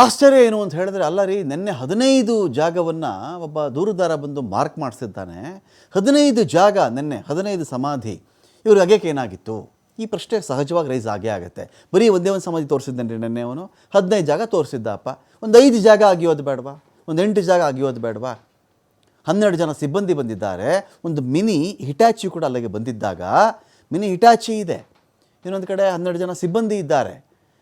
ಆಶ್ಚರ್ಯ ಏನು ಅಂತ ಹೇಳಿದ್ರೆ, ಅಲ್ಲ ರೀ, ನಿನ್ನೆ 15 ಜಾಗವನ್ನು ಒಬ್ಬ ದೂರುದಾರ ಬಂದು ಮಾರ್ಕ್ ಮಾಡಿಸಿದ್ದಾನೆ. 15 ಜಾಗ, ನಿನ್ನೆ 15 ಸಮಾಧಿ, ಇವ್ರಿಗೆ ಅಗೇಕೆ ಏನಾಗಿತ್ತು? ಈ ಪ್ರಶ್ನೆ ಸಹಜವಾಗಿ ರೈಸ್ ಆಗೇ ಆಗುತ್ತೆ. ಬರೀ ಒಂದೇ ಒಂದು ಸಮಾಧಿ ತೋರಿಸಿದ್ದಾನೆ ನಿನ್ನೆ ಅವನು, 15 ಜಾಗ ತೋರಿಸಿದ್ದಪ್ಪ. ಒಂದು 5 ಜಾಗ ಆಗಿಯೋದು ಬೇಡವಾ? ಒಂದು 8 ಜಾಗ ಆಗಿಯೋದು ಬೇಡವಾ? 12 ಜನ ಸಿಬ್ಬಂದಿ ಬಂದಿದ್ದಾರೆ. ಒಂದು ಮಿನಿ ಹಿಟಾಚಿ ಕೂಡ ಅಲ್ಲಿಗೆ ಬಂದಿದ್ದಾಗ, ಮಿನಿ ಹಿಟಾಚಿ ಇದೆ, ಇನ್ನೊಂದು ಕಡೆ 12 ಜನ ಸಿಬ್ಬಂದಿ ಇದ್ದಾರೆ.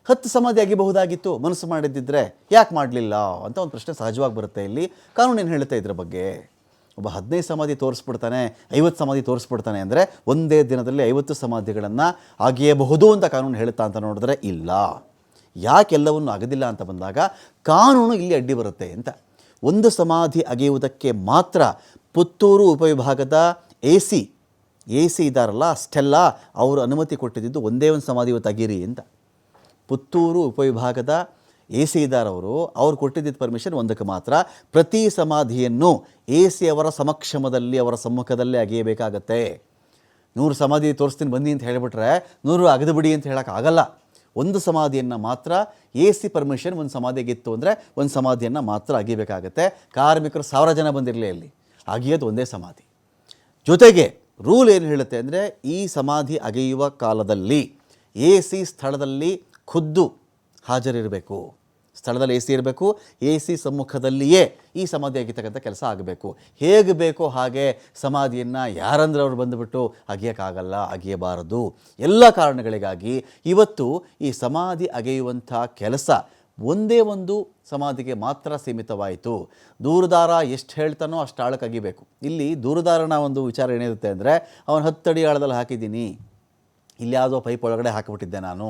10 ಸಮಾಧಿ ಆಗಿಬಹುದಾಗಿತ್ತು ಮನಸ್ಸು ಮಾಡಿದ್ದಿದ್ರೆ, ಯಾಕೆ ಮಾಡಲಿಲ್ಲ ಅಂತ ಒಂದು ಪ್ರಶ್ನೆ ಸಹಜವಾಗಿ ಬರುತ್ತೆ. ಇಲ್ಲಿ ಕಾನೂನು ಏನು ಹೇಳುತ್ತೆ ಇದ್ರ ಬಗ್ಗೆ? ಒಬ್ಬ 15 ಸಮಾಧಿ ತೋರಿಸ್ಬಿಡ್ತಾನೆ, 50 ಸಮಾಧಿ ತೋರಿಸ್ಬಿಡ್ತಾನೆ ಅಂದರೆ ಒಂದೇ ದಿನದಲ್ಲಿ 50 ಸಮಾಧಿಗಳನ್ನು ಅಗೆಯಬಹುದು ಅಂತ ಕಾನೂನು ಹೇಳುತ್ತಾ ಅಂತ ನೋಡಿದ್ರೆ ಇಲ್ಲ. ಯಾಕೆಲ್ಲವನ್ನು ಅಗದಿಲ್ಲ ಅಂತ ಬಂದಾಗ ಕಾನೂನು ಇಲ್ಲಿ ಅಡ್ಡಿ ಬರುತ್ತೆ ಅಂತ. ಒಂದು ಸಮಾಧಿ ಅಗೆಯುವುದಕ್ಕೆ ಮಾತ್ರ ಪುತ್ತೂರು ಉಪವಿಭಾಗದ ಎ ಸಿ ಇದ್ದಾರಲ್ಲ, ಸ್ಟೆಲ್ಲಾ, ಅವರು ಅನುಮತಿ ಕೊಟ್ಟಿದ್ದು ಒಂದೇ ಒಂದು ಸಮಾಧಿ ಇವತ್ತು ಅಗಿರಿ ಅಂತ. ಪುತ್ತೂರು ಉಪವಿಭಾಗದ ಎ ಸಿ ಇದ್ದಾರವರು, ಅವ್ರು ಕೊಟ್ಟಿದ್ದ ಪರ್ಮಿಷನ್ ಒಂದಕ್ಕೆ ಮಾತ್ರ. ಪ್ರತಿ ಸಮಾಧಿಯನ್ನು ಎ ಸಿ ಅವರ ಸಮಕ್ಷಮದಲ್ಲಿ, ಅವರ ಸಮ್ಮುಖದಲ್ಲೇ ಅಗೆಯಬೇಕಾಗತ್ತೆ. 100 ಸಮಾಧಿ ತೋರಿಸ್ತೀನಿ ಬನ್ನಿ ಅಂತ ಹೇಳಿಬಿಟ್ರೆ 100 ಅಗದು ಬಿಡಿ ಅಂತ ಹೇಳೋಕ್ಕಾಗಲ್ಲ. ಒಂದು ಸಮಾಧಿಯನ್ನು ಮಾತ್ರ ಎ ಸಿ ಪರ್ಮಿಷನ್, ಒಂದು ಸಮಾಧಿಗಿತ್ತು ಅಂದರೆ ಒಂದು ಸಮಾಧಿಯನ್ನು ಮಾತ್ರ ಅಗಿಬೇಕಾಗತ್ತೆ. ಕಾರ್ಮಿಕರು 1000 ಜನ ಬಂದಿರಲಿ, ಅಲ್ಲಿ ಅಗಿಯೋದು ಒಂದೇ ಸಮಾಧಿ. ಜೊತೆಗೆ ರೂಲ್ ಏನು ಹೇಳುತ್ತೆ ಅಂದರೆ, ಈ ಸಮಾಧಿ ಅಗೆಯುವ ಕಾಲದಲ್ಲಿ ಎ ಸಿ ಸ್ಥಳದಲ್ಲಿ ಖುದ್ದು ಹಾಜರಿರಬೇಕು. ಸ್ಥಳದಲ್ಲಿ ಎ ಸಿ ಇರಬೇಕು, ಎ ಸಿ ಸಮ್ಮುಖದಲ್ಲಿಯೇ ಈ ಸಮಾಧಿ ಅಗಿತಕ್ಕಂಥ ಕೆಲಸ ಆಗಬೇಕು. ಹೇಗೆ ಬೇಕೋ ಹಾಗೆ ಸಮಾಧಿಯನ್ನು ಯಾರಂದ್ರೆ ಅವರು ಬಂದುಬಿಟ್ಟು ಅಗಿಯೋಕ್ಕಾಗಲ್ಲ, ಅಗಿಯಬಾರದು. ಎಲ್ಲ ಕಾರಣಗಳಿಗಾಗಿ ಇವತ್ತು ಈ ಸಮಾಧಿ ಅಗೆಯುವಂಥ ಕೆಲಸ ಒಂದೇ ಒಂದು ಸಮಾಧಿಗೆ ಮಾತ್ರ ಸೀಮಿತವಾಯಿತು. ದೂರುದಾರ ಎಷ್ಟು ಹೇಳ್ತಾನೋ ಅಷ್ಟು ಆಳಕ್ಕೆ ಅಗಿಬೇಕು. ಇಲ್ಲಿ ದೂರುದಾರನ ಒಂದು ವಿಚಾರ ಏನಿರುತ್ತೆ ಅಂದರೆ, ಅವನು 10 ಅಡಿ ಆಳದಲ್ಲಿ ಹಾಕಿದ್ದೀನಿ, ಇಲ್ಲಿ ಯಾವುದೋ ಪೈಪ್ ಒಳಗಡೆ ಹಾಕಿಬಿಟ್ಟಿದ್ದೆ, ನಾನು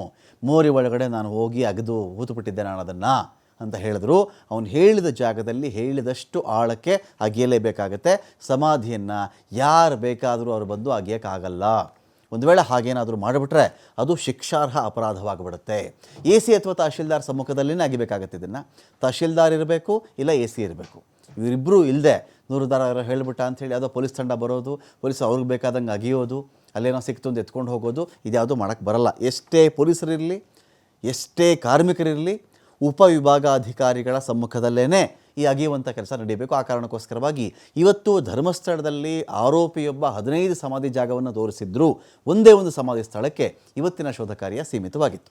ಮೋರಿ ಒಳಗಡೆ ನಾನು ಹೋಗಿ ಅಗೆದು ಊತುಬಿಟ್ಟಿದ್ದೆ ನಾನು ಅದನ್ನು ಅಂತ ಹೇಳಿದ್ರು. ಅವನು ಹೇಳಿದ ಜಾಗದಲ್ಲಿ ಹೇಳಿದಷ್ಟು ಆಳಕ್ಕೆ ಅಗೆಯಲೇಬೇಕಾಗತ್ತೆ. ಸಮಾಧಿಯನ್ನು ಯಾರು ಬೇಕಾದರೂ ಅವರು ಬಂದು ಅಗೆಯೋಕ್ಕಾಗಲ್ಲ. ಒಂದು ವೇಳೆ ಹಾಗೇನಾದರೂ ಮಾಡಿಬಿಟ್ರೆ ಅದು ಶಿಕ್ಷಾರ್ಹ ಅಪರಾಧವಾಗಿಬಿಡುತ್ತೆ. ಎ ಸಿ ಅಥವಾ ತಹಶೀಲ್ದಾರ್ ಸಮ್ಮುಖದಲ್ಲಿನೇ ಅಗಿಬೇಕಾಗತ್ತೆ. ಇದನ್ನು ತಹಶೀಲ್ದಾರ್ ಇರಬೇಕು, ಇಲ್ಲ ಎ ಸಿ ಇರಬೇಕು. ಇವರಿಬ್ಬರು ಇಲ್ಲದೆ ದೂರುದಾರ ಹೇಳಿಬಿಟ್ಟ ಅಂಥೇಳಿ ಯಾವುದೋ ಪೊಲೀಸ್ ತಂಡ ಬರೋದು, ಪೊಲೀಸ್ ಅವ್ರಿಗೆ ಬೇಕಾದಂಗೆ ಅಗಿಯೋದು, ಅಲ್ಲೇನೋ ಸಿಕ್ತು ಅಂತ ಎತ್ಕೊಂಡು ಹೋಗೋದು, ಇದ್ಯಾವುದೂ ಮಾಡೋಕ್ಕೆ ಬರಲ್ಲ. ಎಷ್ಟೇ ಪೊಲೀಸರಿರಲಿ, ಎಷ್ಟೇ ಕಾರ್ಮಿಕರಿರಲಿ, ಉಪವಿಭಾಗಾಧಿಕಾರಿಗಳ ಸಮ್ಮುಖದಲ್ಲೇ ಈ ಅಗಿಯುವಂಥ ಕೆಲಸ ನಡೀಬೇಕು. ಆ ಕಾರಣಕ್ಕೋಸ್ಕರವಾಗಿ ಇವತ್ತು ಧರ್ಮಸ್ಥಳದಲ್ಲಿ ಆರೋಪಿಯೊಬ್ಬ 15 ಸಮಾಧಿ ಜಾಗವನ್ನು ತೋರಿಸಿದ್ರು. ಒಂದೇ ಒಂದು ಸಮಾಧಿ ಸ್ಥಳಕ್ಕೆ ಇವತ್ತಿನ ಶೋಧ ಕಾರ್ಯ ಸೀಮಿತವಾಗಿತ್ತು.